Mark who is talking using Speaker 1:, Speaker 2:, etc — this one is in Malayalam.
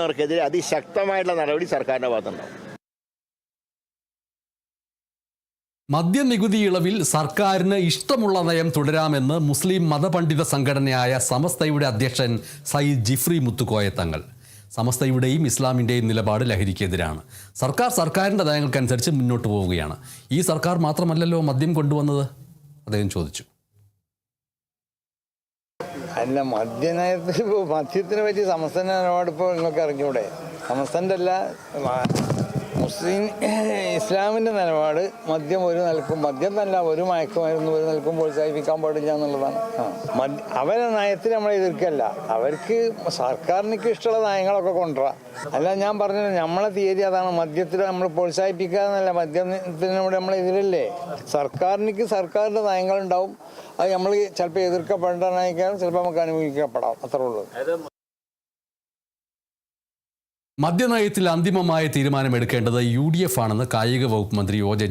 Speaker 1: ർക്കെതിരെ അതിശക്തമായിട്ടുള്ള നടപടി സർക്കാരിന്റെ ഭാഗത്തുണ്ടാവും.
Speaker 2: മദ്യനികുതി ഇളവിൽ സർക്കാരിന് ഇഷ്ടമുള്ള നയം തുടരാമെന്ന് മുസ്ലിം മതപണ്ഡിത സംഘടനയായ സമസ്തയുടെ അധ്യക്ഷൻ സയ്യിദ് ജിഫ്രി മുത്തുക്കോയ തങ്ങൾ. സമസ്തയുടെയും ഇസ്ലാമിൻ്റെയും നിലപാട് ലഹരിക്കെതിരാണ്. സർക്കാരിൻ്റെ നയങ്ങൾക്കനുസരിച്ച് മുന്നോട്ട് പോവുകയാണ്. ഈ സർക്കാർ മാത്രമല്ലല്ലോ മദ്യം കൊണ്ടുവന്നത്, അദ്ദേഹം ചോദിച്ചു.
Speaker 3: അല്ല, മദ്യത്തിനെ പറ്റി സമസ്തൻ്റെ നിലപാട് ഇപ്പോൾ നിങ്ങൾക്ക് അറിഞ്ഞൂടെ? സമസ്തൻ്റെ അല്ല, മുസ്ലിം ഇസ്ലാമിൻ്റെ നിലപാട് മദ്യം ഒരു നിലക്കും, മദ്യം തന്നെ ഒരു മയക്കുമരുന്ന് ഒരു നിലക്കും പ്രോത്സാഹിപ്പിക്കാൻ പാടില്ല എന്നുള്ളതാണ്. അവരെ നയത്തിന് നമ്മൾ എതിർക്കല്ല, അവർക്ക് സർക്കാരിനൊക്കെ ഇഷ്ടമുള്ള നയങ്ങളൊക്കെ കൊണ്ടുവരാം. അല്ല, ഞാൻ പറഞ്ഞത് നമ്മളെ തീയതി അതാണ്. മദ്യത്തിൽ നമ്മൾ പ്രോത്സാഹിപ്പിക്കാന്നല്ല, മദ്യത്തിനോട് നമ്മൾ എതിരല്ലേ. സർക്കാരിൻ്റെ നയങ്ങളുണ്ടാവും, അത് നമ്മൾ ചിലപ്പോൾ എതിർക്കപ്പെടാനായിരിക്കാം, ചിലപ്പോൾ നമുക്ക് അനുഭവിക്കപ്പെടാം, അത്രേ ഉള്ളൂ.
Speaker 2: മദ്യനയത്തിൽ അന്തിമമായ തീരുമാനമെടുക്കേണ്ടത് UDF ആണെന്ന് കായിക വകുപ്പ് മന്ത്രി OJ